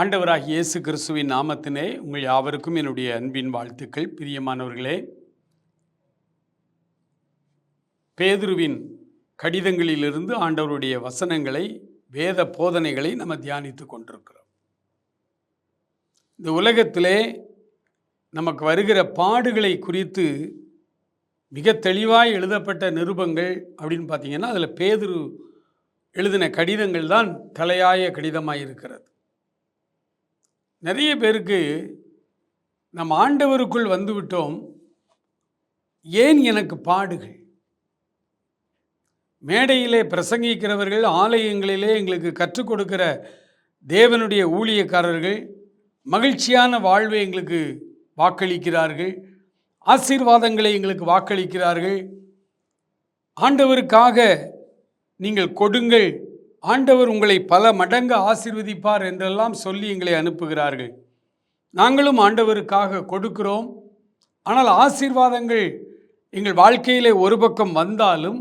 ஆண்டவராகிய இயேசு கிறிஸ்துவின் நாமத்தினே உங்கள் யாவருக்கும் என்னுடைய அன்பின் வாழ்த்துக்கள். பிரியமானவர்களே, பேதுருவின் கடிதங்களிலிருந்து ஆண்டவருடைய வசனங்களை, வேத போதனைகளை நம்ம தியானித்து கொண்டிருக்கிறோம். இந்த உலகத்திலே நமக்கு வருகிற பாடுகளை குறித்து மிக தெளிவாய் எழுதப்பட்ட நிருபங்கள் அப்படின்னு பார்த்தீங்கன்னா, அதில் பேதுரு எழுதின கடிதங்கள் தான் தலையாய கடிதமாக இருக்கிறது. நிறைய பேருக்கு நம்ம ஆண்டவருக்குள் வந்துவிட்டோம், ஏன் எனக்கு பாடுகள்? மேடையிலே பிரசங்கிக்கிறவர்கள், ஆலயங்களிலே எங்களுக்கு கற்றுக் கொடுக்கிற தேவனுடைய ஊழியக்காரர்கள் மகிழ்ச்சியான வாழ்வை எங்களுக்கு வாக்களிக்கிறார்கள், ஆசீர்வாதங்களை எங்களுக்கு வாக்களிக்கிறார்கள். ஆண்டவருக்காக நீங்கள் கொடுங்கள், ஆண்டவர் உங்களை பல மடங்கு ஆசீர்வதிப்பார் என்றெல்லாம் சொல்லி எங்களை அனுப்புகிறார்கள். நாங்களும் ஆண்டவருக்காக கொடுக்கிறோம். ஆனால் ஆசீர்வாதங்கள் எங்கள் வாழ்க்கையிலே ஒரு பக்கம் வந்தாலும்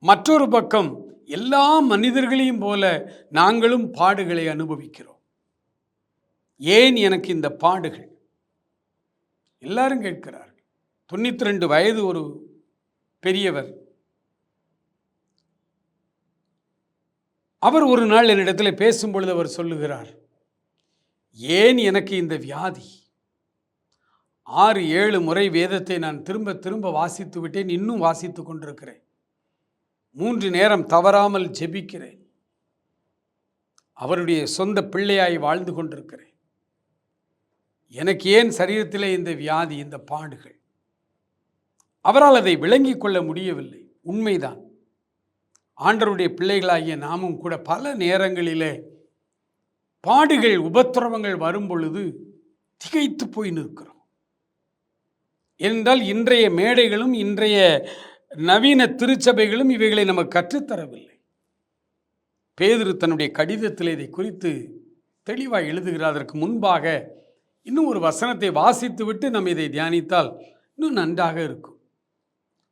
மற்றொரு பக்கம் எல்லா மனிதர்களையும் போல நாங்களும் பாடுகளை அனுபவிக்கிறோம். ஏன் எனக்கு இந்த பாடுகள்? எல்லாரும் கேட்கிறார்கள். 92 வயது ஒரு பெரியவர். அவர் ஒரு நாள் என்னிடத்தில் பேசும்பொழுது அவர் சொல்லுகிறார், ஏன் எனக்கு இந்த வியாதி? 6-7 முறை வேதத்தை நான் திரும்ப திரும்ப வாசித்து விட்டேன், இன்னும் வாசித்து கொண்டிருக்கிறேன். 3 நேரம் தவறாமல் ஜெபிக்கிறேன். அவருடைய சொந்த பிள்ளையாய் வாழ்ந்து கொண்டிருக்கிறேன். எனக்கு ஏன் சரீரத்திலே இந்த வியாதி, இந்த பாடுகள்? அவரால் அதை விளங்கிக் கொள்ள முடியவில்லை. உண்மைதான். ஆண்டவருடைய பிள்ளைகளாகிய நாமும் கூட பல நேரங்களிலே பாடுகள், உபத்திரவங்கள் வரும் பொழுது திகைத்து போய் நிற்கிறோம். என்றால் இன்றைய மேடைகளும் இன்றைய நவீன திருச்சபைகளும் இவைகளை நமக்கு கற்றுத்தரவில்லை. பேதுரு தன்னுடைய கடிதத்தில் இதை குறித்து தெளிவாக எழுதுகிறார். அதற்கு முன்பாக இன்னும் ஒரு வசனத்தை வாசித்து விட்டு நம்ம இதை தியானித்தால் இன்னும் நன்றாக இருக்கும்.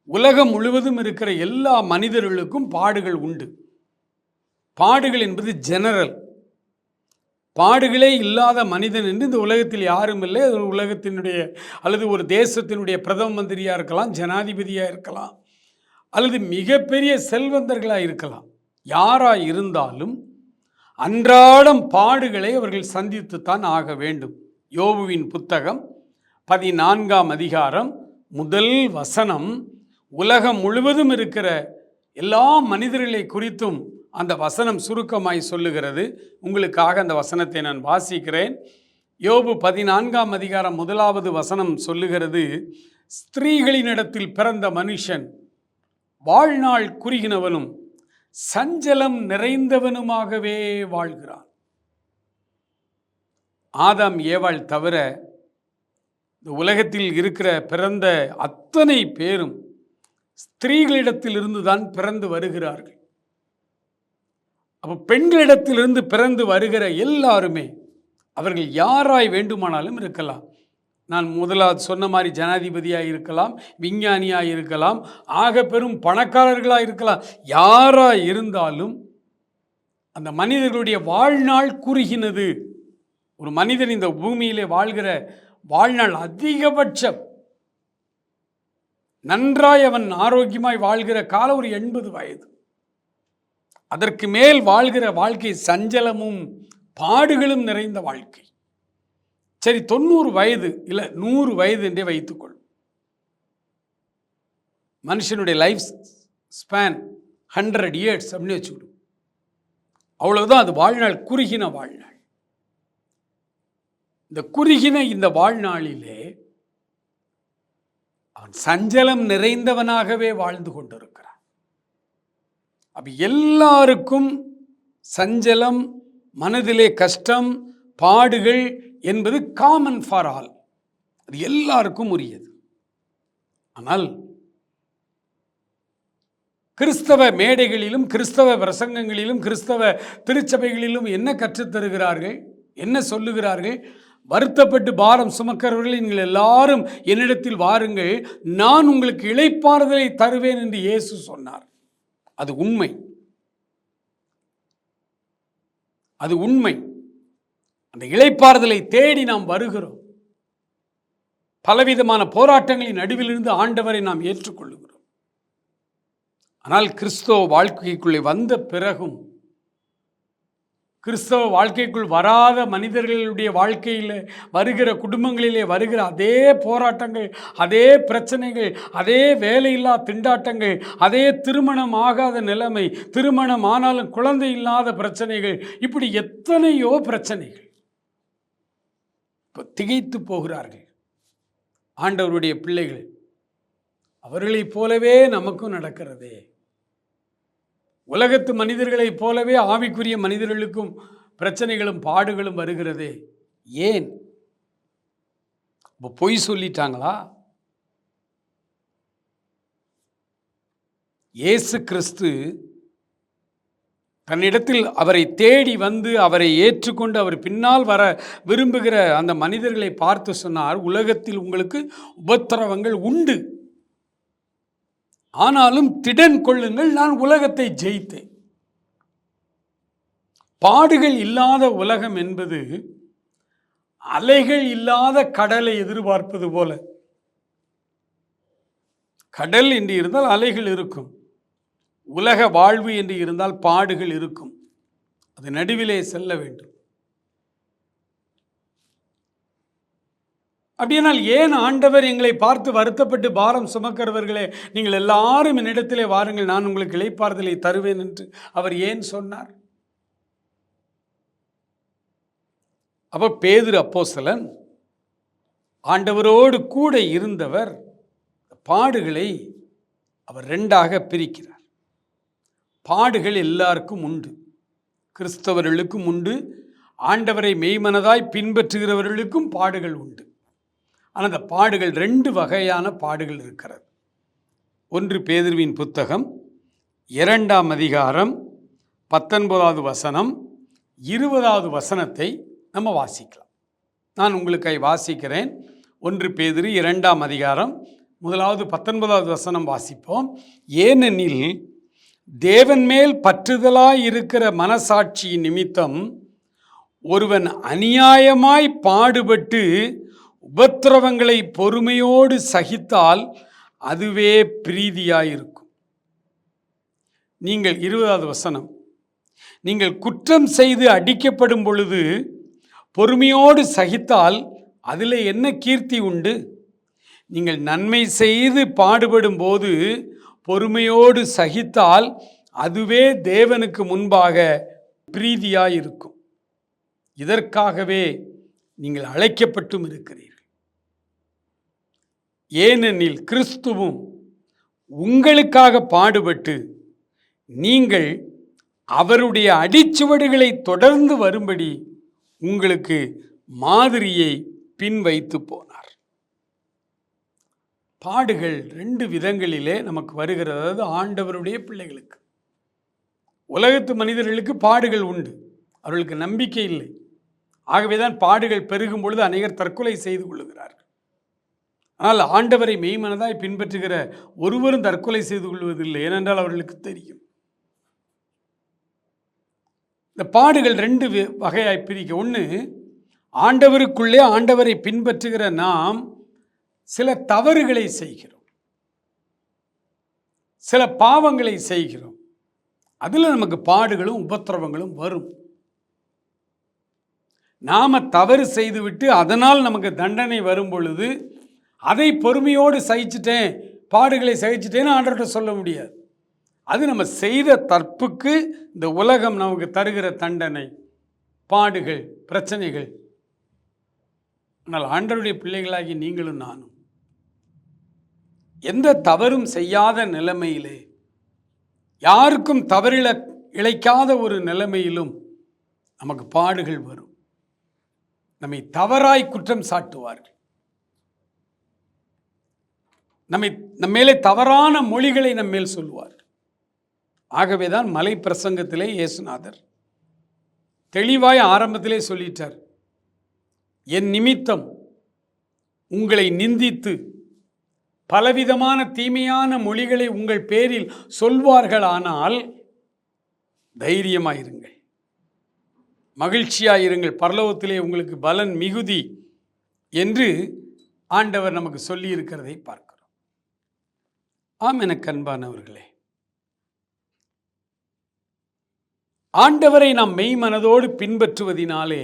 உலகம் முழுவதும் இருக்கிற எல்லா மனிதர்களுக்கும் பாடுகள் உண்டு. பாடுகள் என்பது ஜெனரல். பாடுகளே இல்லாத மனிதன் என்று இந்த உலகத்தில் யாரும் இல்லை. ஒரு உலகத்தினுடைய அல்லது ஒரு தேசத்தினுடைய பிரதம மந்திரியாக இருக்கலாம், ஜனாதிபதியாக இருக்கலாம், அல்லது மிகப்பெரிய செல்வந்தர்களாக இருக்கலாம். யாராக இருந்தாலும் அன்றாடம் பாடுகளை அவர்கள் சந்தித்துத்தான் ஆக வேண்டும். யோபுவின் புத்தகம் 14ஆம் அதிகாரம் 1 வசனம் உலகம் முழுவதும் இருக்கிற எல்லா மனிதர்களை குறித்தும் அந்த வசனம் சுருக்கமாய் சொல்லுகிறது. உங்களுக்காக அந்த வசனத்தை நான் வாசிக்கிறேன். யோபு 14ஆம் அதிகாரம் 1வது வசனம் சொல்லுகிறது, ஸ்திரீகளினிடத்தில் பிறந்த மனுஷன் வாழ்நாள் குறுகினவனும் சஞ்சலம் நிறைந்தவனுமாகவே வாழ்கிறான். ஆதாம் ஏவாள் தவிர இந்த உலகத்தில் இருக்கிற பிறந்த அத்தனை பேரும் ஸ்திரீகளிடத்திலிருந்து தான் பிறந்து வருகிறார்கள். அப்போ பெண்களிடத்திலிருந்து பிறந்து வருகிற எல்லாருமே அவர்கள் யாராய் வேண்டுமானாலும் இருக்கலாம். நான் முதலாவது சொன்ன மாதிரி ஜனாதிபதியாக இருக்கலாம், விஞ்ஞானியாக இருக்கலாம், ஆக பெரும் பணக்காரர்களாக இருக்கலாம். யாராய் இருந்தாலும் அந்த மனிதர்களுடைய வாழ்நாள் குறுகினது. ஒரு மனிதன் இந்த பூமியிலே வாழ்கிற வாழ்நாள் அதிகபட்சம் நன்றாய் அவன் ஆரோக்கியமாய் வாழ்கிற காலம் ஒரு 80 வயது. அதற்கு மேல் வாழ்கிற வாழ்க்கை சஞ்சலமும் பாடுகளும் நிறைந்த வாழ்க்கை. சரி, 90 வயது இல்லை 100 வயது என்றே வைத்துக்கொள். மனுஷனுடைய லைஃப் ஸ்பேன் 100 இயர்ஸ் அப்படின்னு வச்சுக்கணும். அவ்வளவுதான். அது வாழ்நாள், குறுகின வாழ்நாள். இந்த குறுகின இந்த வாழ்நாளிலே அவன் சஞ்சலம் நிறைந்தவனாகவே வாழ்ந்து கொண்டிருக்கிறான். அப்ப எல்லாருக்கும் சஞ்சலம், மனதிலே கஷ்டம், பாடுகள் என்பது காமன் ஃபார் ஆல். அது எல்லாருக்கும் உரியது. ஆனால் கிறிஸ்தவ மேடைகளிலும் கிறிஸ்தவ பிரசங்கங்களிலும் கிறிஸ்தவ திருச்சபைகளிலும் என்ன கற்றுத்தருகிறார்கள், என்ன சொல்லுகிறார்கள்? வருத்தப்பட்டு பாரம் சுமக்கிறவர்கள் நீங்கள் எல்லாரும் என்னிடத்தில் வாருங்கள், நான் உங்களுக்கு இளைப்பாறுதலை தருவேன் என்று இயேசு சொன்னார். அது உண்மை, அது உண்மை. அந்த இளைப்பாறுதலை தேடி நாம் வருகிறோம். பலவிதமான போராட்டங்களின் நடுவிலிருந்து ஆண்டவரை நாம் ஏற்றுக்கொள்கிறோம். ஆனால் கிறிஸ்தவ வாழ்க்கைக்குள்ளே வந்த பிறகும், கிறிஸ்தவ வாழ்க்கைக்குள் வராத மனிதர்களுடைய வாழ்க்கையில் வருகிற, குடும்பங்களிலே வருகிற அதே போராட்டங்கள், அதே பிரச்சனைகள், அதே வேலையில்லா திண்டாட்டங்கள், அதே திருமணம் ஆகாத நிலைமை, திருமணம் ஆனாலும் குழந்தை இல்லாத பிரச்சனைகள், இப்படி எத்தனையோ பிரச்சனைகள். திகைத்து போகிறார்கள் ஆண்டவருடைய பிள்ளைகள். அவர்களைப் போலவே நமக்கும் நடக்கிறதே. உலகத்து மனிதர்களைப் போலவே ஆவிக்குரிய மனிதர்களுக்கும் பிரச்சனைகளும் பாடுகளும் வருகிறதே. ஏன்? பொய் சொல்லிட்டாங்களா? இயேசு கிறிஸ்து தன்னிடத்தில் அவரை தேடி வந்து அவரை ஏற்றுக்கொண்டு அவர் பின்னால் வர விரும்புகிற அந்த மனிதர்களை பார்த்து சொன்னார், உலகத்தில் உங்களுக்கு உபத்திரவங்கள் உண்டு, ஆனாலும் திடன் கொள்ளுங்கள், நான் உலகத்தை ஜெயித்தேன். பாடுகள் இல்லாத உலகம் என்பது அலைகள் இல்லாத கடலை எதிர்பார்ப்பது போல. கடல் என்று இருந்தால் அலைகள் இருக்கும், உலக வாழ்வு என்று இருந்தால் பாடுகள் இருக்கும். அது நடுவிலே செல்ல வேண்டும். அப்படியானால் ஏன் ஆண்டவர் எங்களை பார்த்து வருத்தப்பட்டு பாரம் சுமக்கிறவர்களே, நீங்கள் எல்லாரும் என்னிடத்திலே வாருங்கள், நான் உங்களுக்கு இளைப்பாறுதலை தருவேன் என்று அவர் ஏன் சொன்னார்? அப்போ பேதுரு அப்போஸ்தலன், ஆண்டவரோடு கூட இருந்தவர், பாடுகளை அவர் ரெண்டாக பிரிக்கிறார். பாடுகள் எல்லாருக்கும் உண்டு, கிறிஸ்தவர்களுக்கும் உண்டு, ஆண்டவரை மெய்மனதாய் பின்பற்றுகிறவர்களுக்கும் பாடுகள் உண்டு. ஆனால் அந்த பாடுகள் ரெண்டு வகையான பாடுகள் இருக்கிறது. ஒன்று பேதுருவின் புத்தகம் 2ஆம் அதிகாரம் 19வது வசனம் 20வது வசனத்தை நம்ம வாசிக்கலாம். நான் உங்களுக்காக வாசிக்கிறேன். 1 பேதுரு 2ஆம் அதிகாரம் 1வது 19வது வசனம் வாசிப்போம். ஏனெனில் தேவன் மேல் பற்றுதலாய் இருக்கிற மனசாட்சி நிமித்தம் ஒருவன் அநியாயமாய் பாடுபட்டு உபத்திரவங்களை பொறுமையோடு சகித்தால் அதுவே பிரீதியாயிருக்கும். நீங்கள் 20வது வசனம், நீங்கள் குற்றம் செய்து அடிக்கப்படும் பொழுது பொறுமையோடு சகித்தால் அதில் என்ன கீர்த்தி உண்டு? நீங்கள் நன்மை செய்து பாடுபடும் போது பொறுமையோடு சகித்தால் அதுவே தேவனுக்கு முன்பாக பிரீதியாயிருக்கும். இதற்காகவே நீங்கள் அழைக்கப்பட்டும் இருக்கிறீர்கள். ஏனெனில் கிறிஸ்துவும் உங்களுக்காக பாடுபட்டு நீங்கள் அவருடைய அடிச்சுவடுகளை தொடர்ந்து வரும்படி உங்களுக்கு மாதிரியை பின் வைத்து போனார். பாடுகள் ரெண்டு விதங்களிலே நமக்கு வருகிறது. அதாவது ஆண்டவருடைய பிள்ளைகளுக்கு, உலகத்து மனிதர்களுக்கு பாடுகள் உண்டு, அவர்களுக்கு நம்பிக்கை இல்லை. ஆகவேதான் பாடுகள் பெருகும் பொழுது அநேகர் தற்கொலை செய்து கொள்ளுகிறார்கள். ஆனால் ஆண்டவரை மெய்மனதாய் பின்பற்றுகிற ஒருவரும் தற்கொலை செய்து கொள்வதில்லை, ஏனென்றால் அவர்களுக்கு தெரியும். இந்த பாடுகள் ரெண்டு வகையாய் பிரிக்க. ஒன்று, ஆண்டவருக்குள்ளே ஆண்டவரை பின்பற்றுகிற நாம் சில தவறுகளை செய்கிறோம், சில பாவங்களை செய்கிறோம், அதில் நமக்கு பாடுகளும் உபத்திரவங்களும் வரும். நாம தவறு செய்துவிட்டு அதனால் நமக்கு தண்டனை வரும் பொழுது அதை பொறுமையோடு சகிச்சிட்டேன், பாடுகளை சகிச்சிட்டேன்னு ஆண்டவர்கிட்ட சொல்ல முடியாது. அது நம்ம செய்த தப்புக்கு இந்த உலகம் நமக்கு தருகிற தண்டனை, பாடுகள், பிரச்சனைகள். ஆனால் ஆண்டவருடைய பிள்ளைகளாகி நீங்களும் நானும் எந்த தவறும் செய்யாத நிலைமையிலே, யாருக்கும் இழைக்காத ஒரு நிலைமையிலும் நமக்கு பாடுகள் வரும். நம்மை தவறாய் குற்றம் சாட்டுவார்கள், நம்மேலே தவறான மொழிகளை நம்மேல் சொல்லுவார்கள். ஆகவேதான் மலை பிரசங்கத்திலே இயேசுநாதர் தெளிவாய் ஆரம்பத்திலே சொல்லிட்டார், என் நிமித்தம் உங்களை நிந்தித்து பலவிதமான தீமையான மொழிகளை உங்கள் பேரில் சொல்வார்களானால் தைரியமாயிருங்கள், மகிழ்ச்சியாயிருங்கள், பரலோகத்திலே உங்களுக்கு பலன் மிகுதி என்று ஆண்டவர் நமக்கு சொல்லி இருக்கிறதை பார்க்கிறோம். ஆம், எனக்கு அன்பானவர்களே, ஆண்டவரை நாம் மெய்மனதோடு பின்பற்றுவதினாலே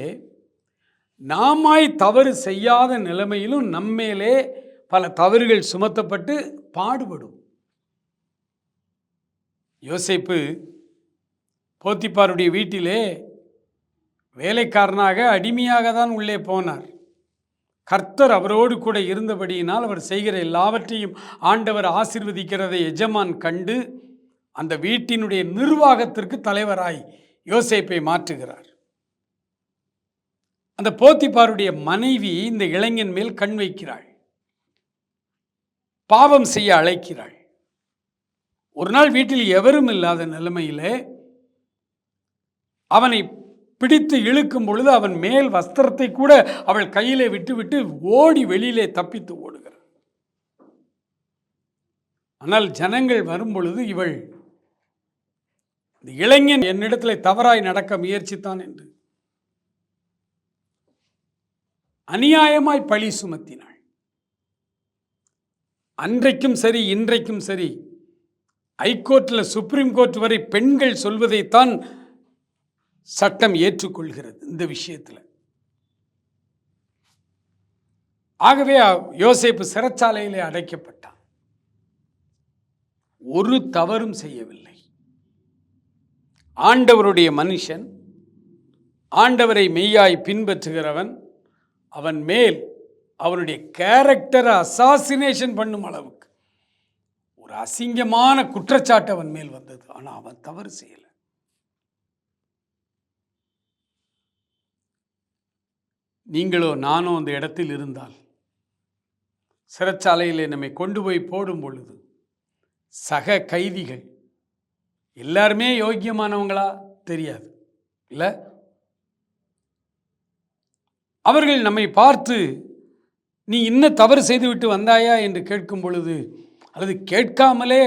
நாமாய் தவறு செய்யாத நிலைமையிலும் நம்மேலே பல தவறுகள் சுமத்தப்பட்டு பாடுபடும். யோசேப்பு போத்திபாருடைய வீட்டிலே வேலைக்காரனாக அடிமையாக தான் உள்ளே போனார். கர்த்தர் அவரோடு கூட இருந்தபடியினால் அவர் செய்கிற எல்லாவற்றையும் ஆண்டவர் ஆசீர்வதிக்கிறதை எஜமான் கண்டு அந்த வீட்டினுடைய நிர்வாகத்திற்கு தலைவராய் யோசேப்பை மாற்றுகிறார். அந்த போத்திபாருடைய மனைவி இந்த இளைஞன் மேல் கண் வைக்கிறாள், பாவம் செய்ய அழைக்கிறாள். ஒரு நாள் வீட்டில் எவரும் இல்லாத நிலைமையிலே அவனை பிடித்து இழுக்கும் பொழுது அவன் மேல் வஸ்திரத்தை கூட அவள் கையிலே விட்டுவிட்டு ஓடி வெளியிலே தப்பித்து ஓடுகிறார். ஆனால் ஜனங்கள் வரும் பொழுது இவள், இந்த இளைஞன் என்னிடத்தில் தவறாய் நடக்க முயற்சித்தான் என்று அநியாயமாய் பழி சுமத்தினாள். அன்றைக்கும் சரி இன்றைக்கும் சரி ஹைகோர்ட்டில் சுப்ரீம் கோர்ட் வரை பெண்கள் சொல்வதைத்தான் சட்டம் ஏற்றுக்கொள்கிறது இந்த விஷயத்தில். ஆகவே யோசேப்பு சிறைச்சாலையிலே அடைக்கப்பட்டான். ஒரு தவறும் செய்யவில்லை. ஆண்டவருடைய மனுஷன், ஆண்டவரை மெய்யாய் பின்பற்றுகிறவன், அவன் மேல் அவனுடைய கேரக்டரை அசாசினேஷன் பண்ணும் அளவுக்கு ஒரு அசிங்கமான குற்றச்சாட்டு அவன் மேல் வந்தது. ஆனால் அவன் தவறு செய்யலை. நீங்களோ நானோ அந்த இடத்தில் இருந்தால், சிறைச்சாலையில் நம்மை கொண்டு போய் போடும் பொழுது சக கைதிகள் எல்லாருமே யோக்கியமானவங்களா தெரியாது இல்லை? அவர்கள் நம்மை பார்த்து நீ இன்னும் தவறு செய்துவிட்டு வந்தாயா என்று கேட்கும் பொழுது, அல்லது கேட்காமலே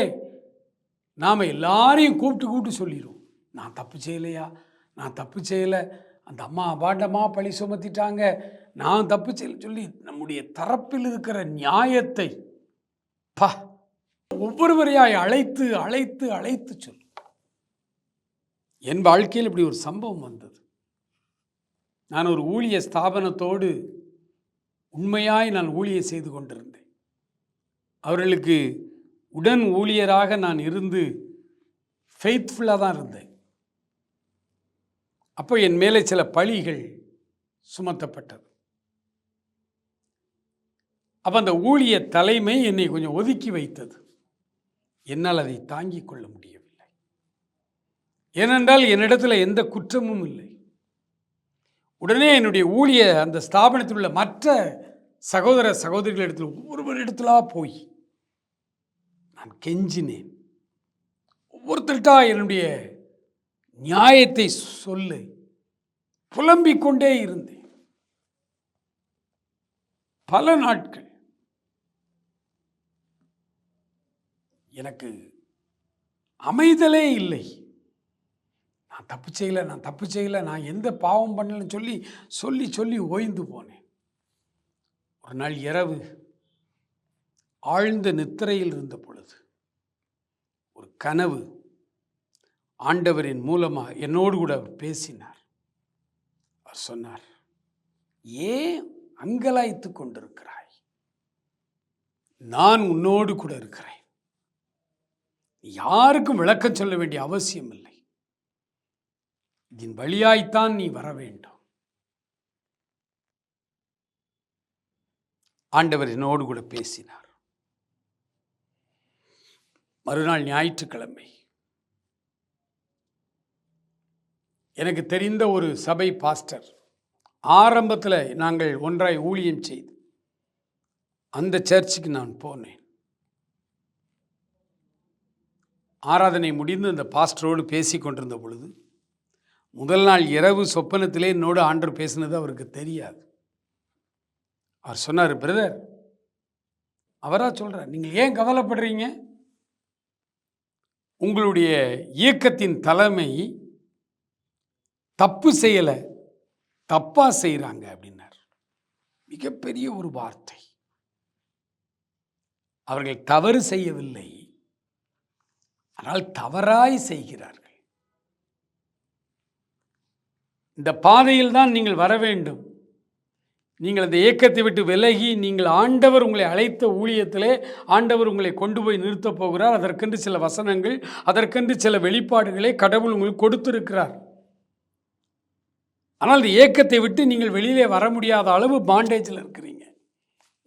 நாம் எல்லாரையும் கூப்பிட்டு சொல்லிடுவோம், நான் தப்பு செய்யலையா, நான் தப்பு செய்யலை, அந்த அம்மா அபாண்டமாக பழி சுமத்திட்டாங்க, நான் தப்பு செய்யலை சொல்லி நம்முடைய தரப்பில் இருக்கிற நியாயத்தை ஒவ்வொருவரையாய் அழைத்து அழைத்து அழைத்து சொல்லும். என் வாழ்க்கையில் இப்படி ஒரு சம்பவம் வந்தது. நான் ஒரு ஊழிய ஸ்தாபனத்தோடு உண்மையாய் நான் ஊழியம் செய்து கொண்டிருந்தேன். அவர்களுக்கு உடன் ஊழியராக நான் இருந்து ஃபெய்த்ஃபுல்லாக தான் இருந்தேன். அப்போ என் மேலே சில பழிகள் சுமத்தப்பட்டது. அப்போ அந்த ஊழிய தலைமை என்னை கொஞ்சம் ஒதுக்கி வைத்தது. என்னால் அதை தாங்கிக் கொள்ள முடியவில்லை. ஏனென்றால் என்னிடத்தில் எந்த குற்றமும் இல்லை. உடனே என்னுடைய ஊழிய அந்த ஸ்தாபனத்தில் உள்ள மற்ற சகோதர சகோதரிகளிடத்தில் ஒவ்வொருவரிடத்திலா போய் நான் கெஞ்சினேன். ஒவ்வொருத்தருட்டா என்னுடைய நியாயத்தை சொல்லு புலம்பிக் கொண்டே இருந்தேன். பல நாட்கள் எனக்கு அமைதலே இல்லை. நான் தப்பு செய்யலை, நான் எந்த பாவம் பண்ணலன்னு சொல்லி சொல்லி சொல்லி ஓய்ந்து போனேன். ஒரு நாள் இரவு ஆழ்ந்த நித்திரையில் இருந்த பொழுது ஒரு கனவு ஆண்டவரின் மூலமாக என்னோடு கூட அவர் பேசினார். அவர் சொன்னார், ஏன் அங்கலாய்த்து கொண்டிருக்கிறாய்? நான் உன்னோடு கூட இருக்கிறேன். யாருக்கும் விளக்கம் சொல்ல வேண்டிய அவசியம் இல்லை. இதன் வழியாய்த்தான் நீ வர வேண்டும். ஆண்டவர் என்னோடு கூட பேசினார். மறுநாள் ஞாயிற்றுக்கிழமை எனக்கு தெரிந்த ஒரு சபை பாஸ்டர், ஆரம்பத்தில் நாங்கள் ஒன்றாய் ஊழியம் செய்து அந்த சர்ச்சுக்கு நான் போனேன். ஆராதனை முடிந்து அந்த பாஸ்டரோடு பேசி கொண்டிருந்த பொழுது முதல் நாள் இரவு சொப்பனத்திலே என்னோடு ஆண்டவர் பேசினது அவருக்கு தெரியாது. அவர் சொன்னார், பிரதர், அவரா சொல்கிறார், நீங்கள் ஏன் கவலைப்படுறீங்க? உங்களுடைய இயக்கத்தின் தலைமை தப்பு செய்யலை, தப்பா செய்கிறாங்க அப்படின்னார். மிகப்பெரிய ஒரு வார்த்தை. அவர்கள் தவறு செய்யவில்லை, ஆனால் தவறாய் செய்கிறார்கள். இந்த பாதையில் தான் நீங்கள் வர வேண்டும். நீங்கள் அந்த இயக்கத்தை விட்டு விலகி, நீங்கள் ஆண்டவர் உங்களை அழைத்த ஊழியத்திலே ஆண்டவர் உங்களை கொண்டு போய் நிறுத்தப் போகிறார். அதற்கென்று சில வசனங்கள், அதற்கென்று சில வெளிப்பாடுகளை கடவுள் உங்களுக்கு கொடுத்திருக்கிறார். ஆனால் இந்த இயக்கத்தை விட்டு நீங்கள் வெளியிலே வர முடியாத அளவு பாண்டேஜில் இருக்கிறீங்க.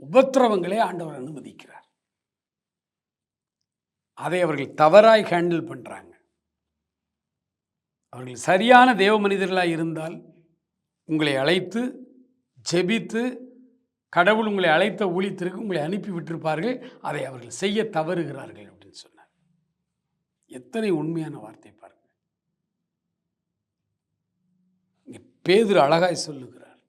உபத்திரவங்களே ஆண்டவர் அனுமதிக்கிறார். அதை அவர்கள் தவறாய் ஹேண்டில் பண்ணுறாங்க. அவர்கள் சரியான தேவ மனிதர்களாக இருந்தால் உங்களை அழைத்து ஜெபித்து கடவுள் உங்களை அழைத்த ஊழியத்திற்கு உங்களை அனுப்பி விட்டிருப்பார்கள். அதை அவர்கள் செய்ய தவறுகிறார்கள் அப்படின்னு சொன்னார். எத்தனை உண்மையான வார்த்தை பாருங்கள். பேதுரு அழகாய் சொல்லுகிறார்,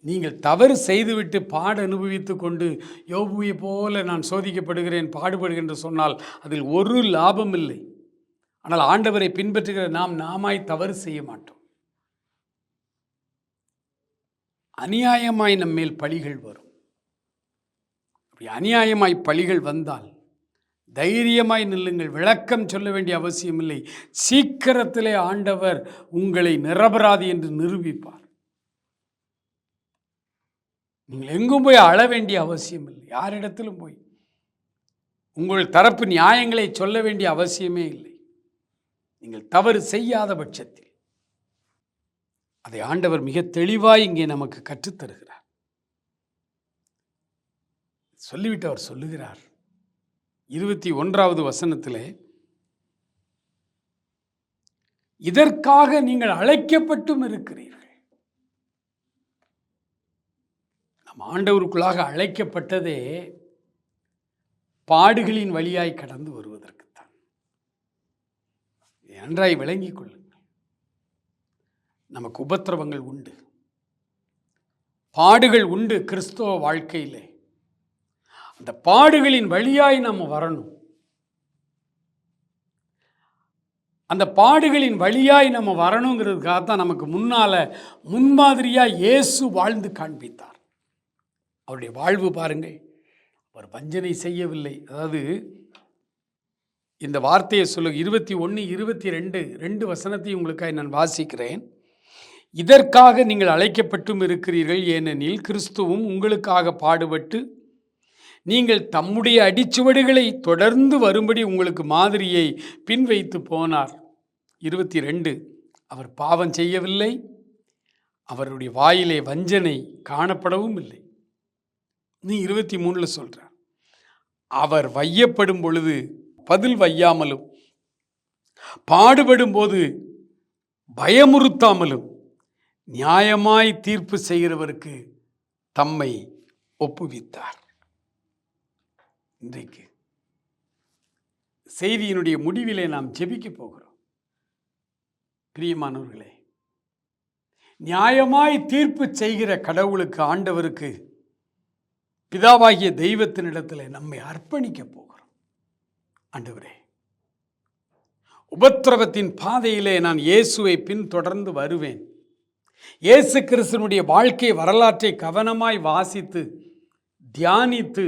நீங்கள் தவறு செய்துவிட்டு பாட அனுபவித்து கொண்டு யோபுவை போல நான் சோதிக்கப்படுகிறேன், பாடுபடுகிறேன் என்று சொன்னால் அதில் ஒரு லாபம் இல்லை. ஆனால் ஆண்டவரை பின்பற்றுகிற நாமாய் தவறு செய்ய மாட்டோம். அநியாயமாய் நம்மேல் பழிகள் வரும். அப்படி அநியாயமாய் பழிகள் வந்தால் தைரியமாய் நில்லுங்கள். விளக்கம் சொல்ல வேண்டிய அவசியம் இல்லை. சீக்கிரத்திலே ஆண்டவர் உங்களை நிரபராதி என்று நிரூபிப்பார். நீங்கள் எங்கும் போய் அழ வேண்டிய அவசியம் இல்லை. யாரிடத்திலும் போய் உங்கள் தரப்பு நியாயங்களை சொல்ல வேண்டிய அவசியமே இல்லை. நீங்கள் தவறு செய்யாத பட்சத்தில் அதை ஆண்டவர் மிக தெளிவாய் இங்கே நமக்கு கற்றுத்தருகிறார். சொல்லிவிட்டு அவர் சொல்லுகிறார் 21வது வசனத்திலே, இதற்காக நீங்கள் அழைக்கப்பட்டும் இருக்கிறீர்கள். நம் ஆண்டவருக்குள்ளாக அழைக்கப்பட்டதே பாடுகளின் வழியாய் கடந்து வருவதற்குத்தான். நன்றாய் விளங்கிக் கொள்ளுங்கள். நமக்கு உபத்திரவங்கள் உண்டு, பாடுகள் உண்டு கிறிஸ்தவ வாழ்க்கையிலே. அந்த பாடுகளின் வழியாய் நம்ம வரணும். அந்த பாடுகளின் வழியாய் நம்ம வரணுங்கிறதுக்காகத்தான் நமக்கு முன்மாதிரியாக இயேசு வாழ்ந்து காண்பித்தார். அவருடைய வாழ்வு பாருங்கள். அவர் வஞ்சனை செய்யவில்லை. அதாவது இந்த வார்த்தையை சொல்ல 21, 22 2 வசனத்தையும் உங்களுக்காக நான் வாசிக்கிறேன். இதற்காக நீங்கள் அழைக்கப்பட்டும் இருக்கிறீர்கள், ஏனெனில் கிறிஸ்துவும் உங்களுக்காக பாடுபட்டு நீங்கள் தம்முடைய அடிச்சுவடுகளை தொடர்ந்து வரும்படி உங்களுக்கு மாதிரியை பின் வைத்து போனார். 22 அவர் பாவம் செய்யவில்லை, அவருடைய வாயிலே வஞ்சனை காணப்படவும் இல்லை. நீ 23 சொல்றார், அவர் வையப்படும் பொழுது பதில் வையாமலும் பாடுபடும் போது பயமுறுத்தாமலும் நியாயமாய் தீர்ப்பு செய்கிறவருக்கு தம்மை ஒப்புவித்தார். இன்றைக்கு செய்தியினுடைய முடிவிலே நாம் ஜெபிக்க போகிறோம். பிரியமானவர்களே, நியாயமாய் தீர்ப்பு செய்கிற கடவுளுக்கு, ஆண்டவருக்கு, பிதாவாகிய தெய்வத்தினிடத்தில் நம்மை அர்ப்பணிக்க போகிறோம். ஆண்டவரே, உபத்திரவத்தின் பாதையிலே நான் இயேசுவை பின்தொடர்ந்து வருவேன். இயேசு கிறிஸ்துவினுடைய வாழ்க்கை வரலாற்றை கவனமாய் வாசித்து தியானித்து,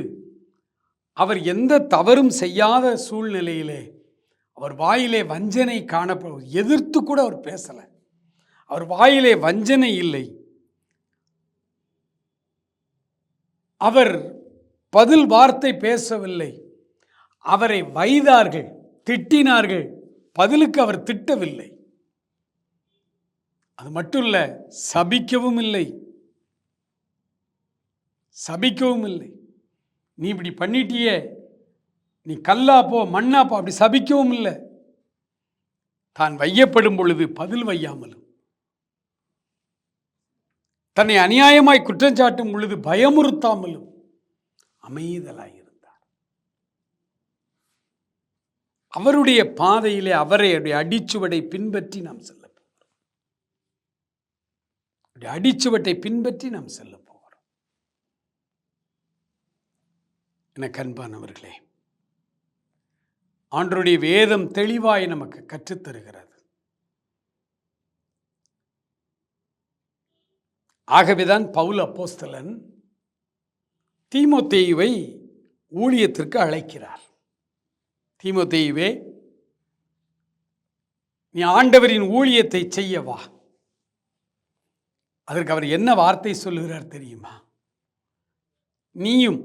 அவர் எந்த தவறும் செய்யாத சூழ்நிலையிலே அவர் வாயிலே வஞ்சனை காணப்படும், எதிர்த்து கூட அவர் பேசலை. அவர் வாயிலே வஞ்சனை இல்லை. அவர் பதில் வார்த்தை பேசவில்லை. அவரை வைதார்கள், திட்டினார்கள், பதிலுக்கு அவர் திட்டவில்லை. அது மட்டும் இல்லை, சபிக்கவும் இல்லை. நீ இப்படி பண்ணிட்டியே, நீ கல்லா போ, மண்ணா போ, அப்படி சபிக்கவும் இல்லை. தான் வையப்படும் பொழுது பதில் வையாமலும், தன்னை அநியாயமாய் குற்றஞ்சாட்டும் பொழுது பயமுறுத்தாமலும் அமைதலாயிருந்தார். அவருடைய பாதையிலே அவருடைய அடிச்சுவடை பின்பற்றி நாம் செல்ல போகிறோம். அடிச்சுவட்டை பின்பற்றி நாம் செல்ல போகிறோம். எனக்கு அன்பானவர்களே, ஆண்டவருடைய வேதம் தெளிவாய் நமக்கு கற்றுத்தருகிறது. ஆகவேதான் பவுல் அப்போஸ்தலன் தீமோத்தேயுவை ஊழியத்திற்கு அழைக்கிறார். தீமோத்தேயுவே, நீ ஆண்டவரின் ஊழியத்தை செய்ய வா. அதற்கு அவர் என்ன வார்த்தை சொல்லுகிறார் தெரியுமா? நீயும்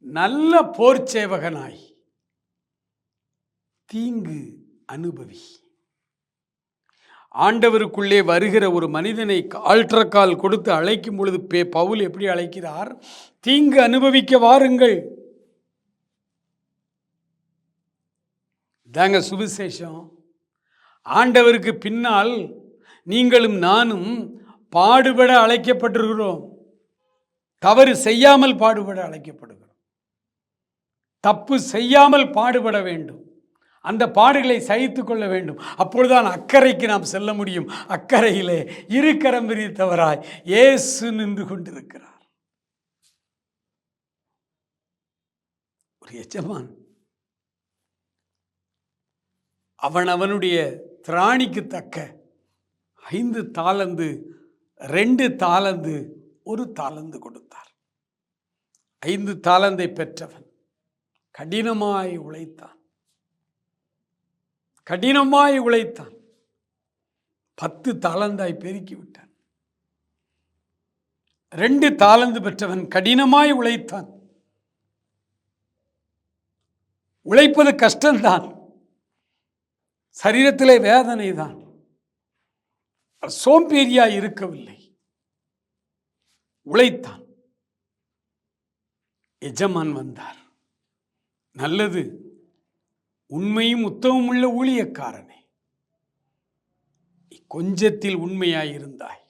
நல்ல போர் சேவகனாய் தீங்கு அனுபவி. ஆண்டவருக்குள்ளே வருகிற ஒரு மனிதனை ஆல்ட்ரக்கால் கொடுத்து அழைக்கும் பொழுது பவுல் எப்படி அழைக்கிறார்? தீங்கு அனுபவிக்க வாருங்கள். தாங்க சுவிசேஷம். ஆண்டவருக்கு பின்னால் நீங்களும் நானும் பாடுபட அழைக்கப்பட்டிருக்கிறோம். தவறு செய்யாமல் பாடுபட அழைக்கப்படுகிறோம். தப்பு செய்யாமல் பாடுபட வேண்டும். அந்த பாடுகளை சகித்து கொள்ள வேண்டும். அப்பொழுதுதான் அக்கறைக்கு நாம் செல்ல முடியும். அக்கறையிலே இருக்கரம் விரித்தவராய் இயேசு நின்று கொண்டிருக்கிறார். ஒரு எஜமான் அவனுடைய திராணிக்கு தக்க 5 தாலந்து 2 தாலந்து 1 தாலந்து கொடுத்தார். 5 தாலந்தை பெற்றவன் கடினமாய் உழைத்தான். 10 தாலந்தாய் பெருக்கிவிட்டான். 2 தாலந்து பெற்றவன் கடினமாய் உழைத்தான். உழைப்பது கஷ்டம்தான், சரீரத்திலே வேதனை தான். சோம்பேறியாய் இருக்கவில்லை, உழைத்தான். எஜமான் வந்தார். நல்லது, உண்மையும் உத்தமம் உள்ள ஊழியக்காரனே, கொஞ்சத்தில் உண்மையாயிருந்தாய்,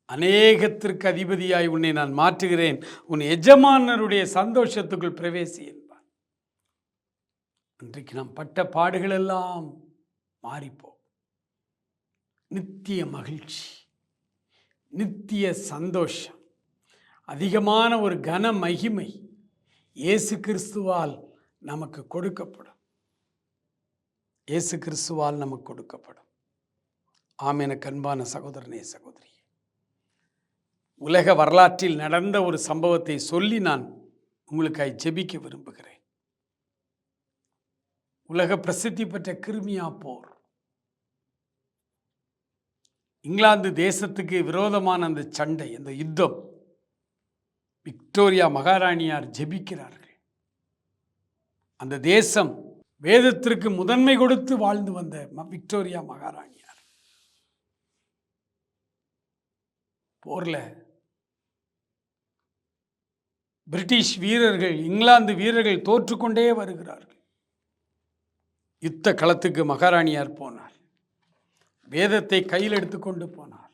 அநேகத்திற்கு அதிபதியாய் உன்னை நான் மாற்றுகிறேன், உன் எஜமானருடைய சந்தோஷத்துக்குள் பிரவேசி என்பார். இன்றைக்கு நாம் பட்ட பாடுகள் எல்லாம் மாறிப்போம். நித்திய மகிழ்ச்சி, நித்திய சந்தோஷம், அதிகமான ஒரு கன மகிமை இயேசு கிறிஸ்துவால் நமக்கு கொடுக்கப்படும். இயேசு கிறிஸ்துவால் நமக்கு கொடுக்கப்படும். ஆமென். அன்பான சகோதரனே, சகோதரி, உலக வரலாற்றில் நடந்த ஒரு சம்பவத்தை சொல்லி நான் உங்களுக்காய் ஜெபிக்க விரும்புகிறேன். உலக பிரசித்தி பெற்ற கிரிமியா போர். இங்கிலாந்து தேசத்துக்கு விரோதமான அந்த சண்டை, அந்த யுத்தம். விக்டோரியா மகாராணியார் ஜெபிக்கிறார்கள். அந்த தேசம் வேதத்திற்கு முதன்மை கொடுத்து வாழ்ந்து வந்த விக்டோரியா மகாராணியார் போர்ல பிரிட்டிஷ் வீரர்கள், இங்கிலாந்து வீரர்கள் தோற்றுக்கொண்டே வருகிறார்கள். யுத்த களத்துக்கு மகாராணியார் போனார். வேதத்தை கையில் எடுத்துக்கொண்டு போனார்.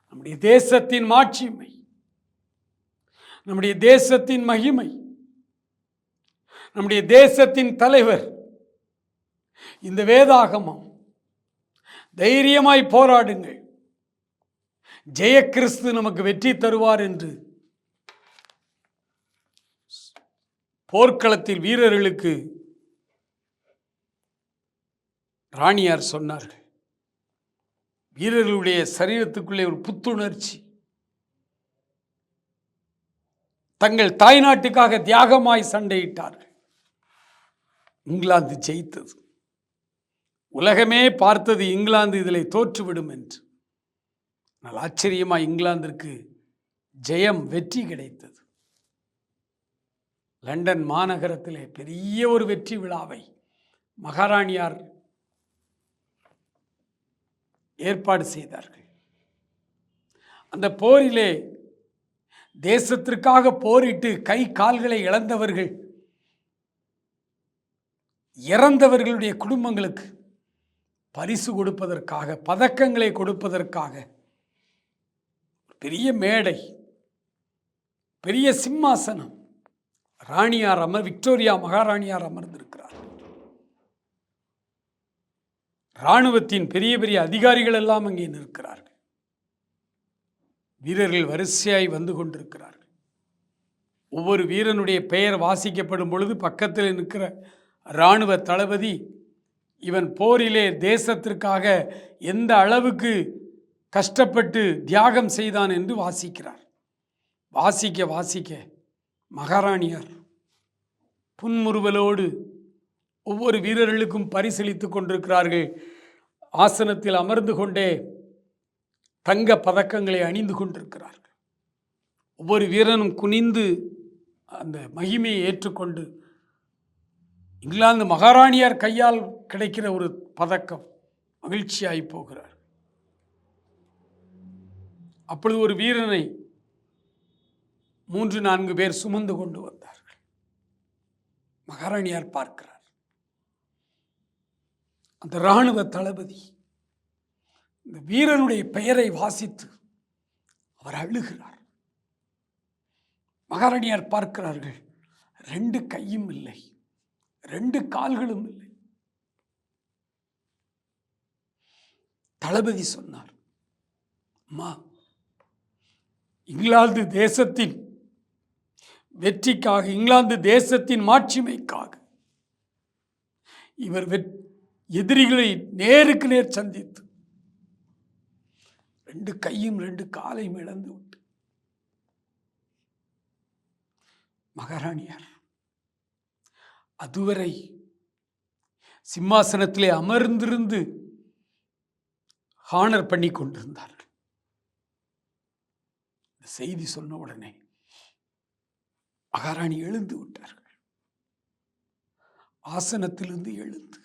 நம்முடைய தேசத்தின் மாட்சிமை, நம்முடைய தேசத்தின் மகிமை, நம்முடைய தேசத்தின் தலைவர், இந்த வேதாகமம், தைரியமாய் போராடுங்கள், ஜெய கிறிஸ்து நமக்கு வெற்றி தருவார் என்று போர்க்களத்தில் வீரர்களுக்கு ராணியார் சொன்னார்கள். வீரர்களுடைய சரீரத்துக்குள்ளே ஒரு புத்துணர்ச்சி. தங்கள் தாய்நாட்டுக்காக தியாகமாய் சண்டையிட்டார்கள். இங்கிலாந்து ஜெயித்தது. உலகமே பார்த்தது இங்கிலாந்து இதில் தோற்றுவிடும் என்று. ஆனால் ஆச்சரியமாய் இங்கிலாந்திற்கு ஜெயம், வெற்றி கிடைத்தது. லண்டன் மாநகரத்திலே பெரிய ஒரு வெற்றி விழாவை மகாராணியார் ஏற்பாடு செய்தார்கள். அந்த போரிலே தேசத்திற்காக போரிட்டு கை கால்களை இழந்தவர்கள், இறந்தவர்களுடைய குடும்பங்களுக்கு பரிசு கொடுப்பதற்காக, பதக்கங்களை கொடுப்பதற்காக பெரிய மேடை, பெரிய சிம்மாசனம், ராணியார் விக்டோரியா மகாராணியார் அமர்ந்திருக்கிறார். இராணுவத்தின் பெரிய பெரிய அதிகாரிகள் எல்லாம் அங்கே நிற்கிறார்கள். வீரர்கள் வரிசையாய் வந்து கொண்டிருக்கிறார்கள். ஒவ்வொரு வீரனுடைய பெயர் வாசிக்கப்படும் பொழுது பக்கத்தில் நிற்கிற இராணுவ தளபதி, இவன் போரிலே தேசத்திற்காக எந்த அளவுக்கு கஷ்டப்பட்டு தியாகம் செய்தான் என்று வாசிக்கிறார். வாசிக்க வாசிக்க மகாராணியார் புன்முறுவலோடு ஒவ்வொரு வீரர்களுக்கும் பரிசளித்து கொண்டிருக்கிறார்கள். ஆசனத்தில் அமர்ந்து கொண்டே தங்க பதக்கங்களை அணிந்து கொண்டிருக்கிறார்கள். ஒவ்வொரு வீரனும் குனிந்து அந்த மகிமையை ஏற்றுக்கொண்டு, இங்கிலாந்து மகாராணியார் கையால் கிடைக்கிற ஒரு பதக்கம், மகிழ்ச்சியாகி போகிறார். அப்பொழுது ஒரு வீரனை 3-4 பேர் சுமந்து கொண்டு வந்தார்கள். மகாராணியார் பார்க்கிறார். அந்த இராணுவ தளபதி இந்த வீரனுடைய பெயரை வாசித்து அவர் அழுகிறார். மகாராணியார் பார்க்கிறார்கள், 2 கையும் இல்லை, 2 கால்களும் இல்லை. தளபதி சொன்னார், அம்மா, இங்கிலாந்து தேசத்தின் வெற்றிக்காக, இங்கிலாந்து தேசத்தின் மாட்சிமைக்காக இவர் எதிரிகளை நேருக்கு நேர் சந்தித்து 2 கையும் 2 காலையும் இழந்து விட்டு மகாராணியார் அதுவரை சிம்மாசனத்திலே அமர்ந்திருந்து ஹானர் பண்ணி கொண்டிருந்தார்கள். செய்தி சொன்ன உடனே மகாராணி எழுந்து விட்டார்கள். ஆசனத்திலிருந்து எழுந்து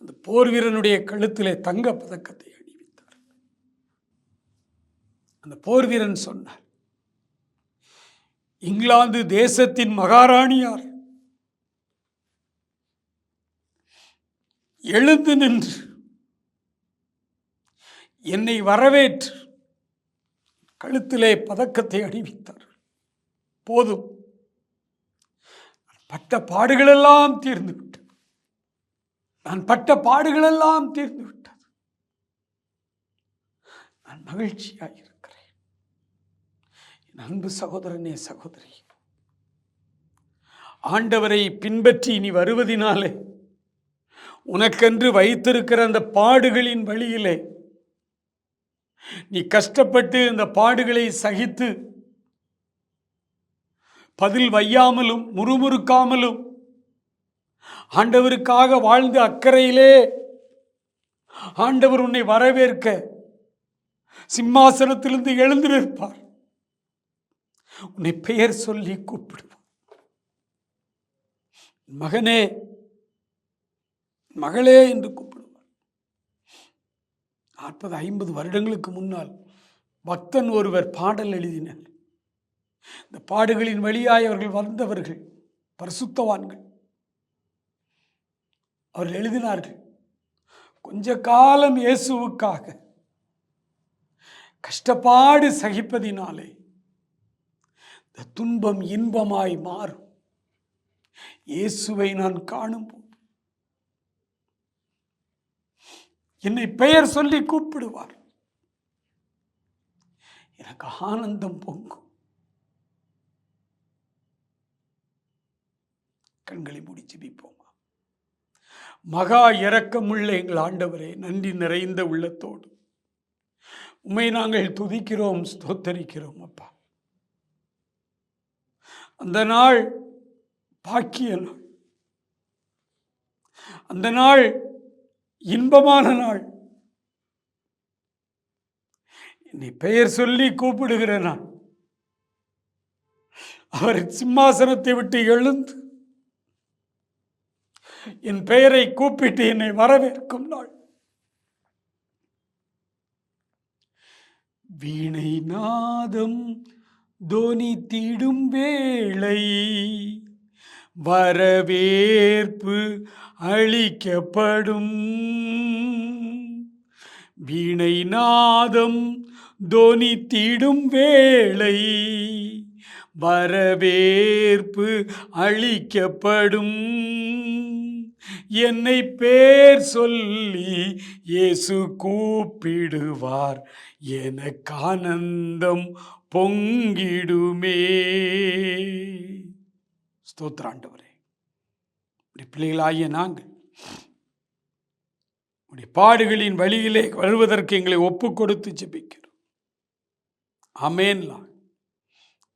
அந்த போர் வீரனுடைய கழுத்திலே தங்க பதக்கத்தை அணிவித்தார். அந்த போர் வீரன் சொன்னார், இங்கிலாந்து தேசத்தின் மகாராணியார் எழுந்து நின்று என்னை வரவேற்று கழுத்திலே பதக்கத்தை அணிவித்தார். போதும், பட்ட பாடுகளெல்லாம் தீர்ந்து விட்டது. நான் பட்ட பாடுகளெல்லாம் தீர்ந்து விட்டது. நான் மகிழ்ச்சியாக இருக்கிறேன். என் அன்பு சகோதரனே, சகோதரி, ஆண்டவரை பின்பற்றி நீ வருவதினாலே உனக்கென்று வைத்திருக்கிற அந்த பாடுகளின் வழியிலே நீ கஷ்டப்பட்டு இந்த பாடுகளை சகித்து பதில் வையாமலும் முறுமுறுக்காமலும் ஆண்டவருக்காக வாழ்ந்து அக்கறையிலே ஆண்டவர் உன்னை வரவேற்க சிம்மாசனத்திலிருந்து எழுந்து நிற்பார். உன்னை பெயர் சொல்லி கூப்பிடுவார். மகனே, மகளே என்று கூப்பிடுவார். 40-50 வருடங்களுக்கு முன்னால் பக்தன் ஒருவர் பாடல் எழுதினார். இந்த பாடுகளின் வழியாய் அவர்கள் வந்தவர்கள் பரிசுத்தவான்கள். அவர்கள் எழுதினார்கள், கொஞ்ச காலம் இயேசுவுக்காக கஷ்டப்பாடு சகிப்பதினாலே இந்த துன்பம் இன்பமாய் மாறும். இயேசுவை நான் காணும்போது என்னை பெயர் சொல்லி கூப்பிடுவார். எனக்கு ஆனந்தம் பொங்கும். கண்களை மூடி ஜெபிப்போமா. மகா இரக்கமுள்ள எங்கள் ஆண்டவரே, நன்றி நிறைந்த உள்ளத்தோடு உம்மை நாங்கள் துதிக்கிறோம், ஸ்தோத்தரிக்கிறோம். அப்பா, அந்த நாள் பாக்கிய நாள், அந்த நாள் இன்பமான நாள், என்னை பெயர் சொல்லி கூப்பிடுகிற நான், அவர் சிம்மாசனத்தை விட்டு எழுந்து என் பெயரை கூப்பிட்டு என்னை வரவேற்கும் நாள். வீணை நாதம் தொனித்திடும் வேளை வரவேற்பு அளிக்கப்படும். வீணை நாதம் தொனித்திடும் வேளை வரவேற்பு அளிக்கப்படும். என்னை பேர் சொல்லி இயேசு கூப்பிடுவார், எனக்கு ஆனந்தம் பொங்கிடுமே. ஸ்தோத்திர ஆண்டவரே, பிள்ளைகளாகிய நாங்கள் உடைய பாடுகளின் வழியிலே வருவதற்கு எங்களை ஒப்பு கொடுத்து ஜெபிக்கிறோம். ஆமென்லா.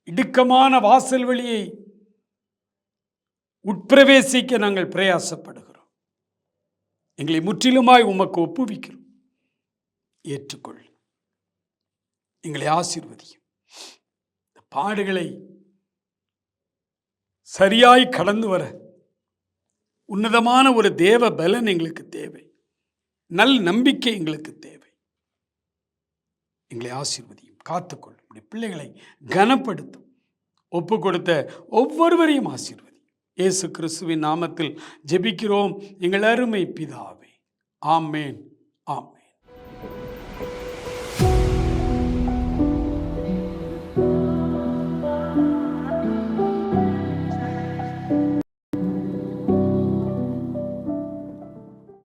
இடுக்கமான வாசல் வழியை உட்பிரவேசிக்க நாங்கள் பிரயாசப்படுகிறோம். எங்களை முற்றிலுமாய் உமக்கு ஒப்புவிக்கிறோம். ஏற்றுக்கொள். எங்களை ஆசீர்வதியும். பாடுகளை சரியாய் கடந்து வர உன்னதமான ஒரு தேவ பலன் எங்களுக்கு தேவை. நல் நம்பிக்கை எங்களுக்கு தேவை. எங்களை ஆசீர்வதியும், காத்துக்கொள்ளும். பிள்ளைகளை கனப்படுத்தும். ஒப்பு கொடுத்த ஒவ்வொருவரையும் ஆசீர்வதி. இயேசு கிறிஸ்துவின் நாமத்தில் ஜெபிக்கிறோம் எங்கள் அருமை பிதாவே. ஆமேன். ஆம்.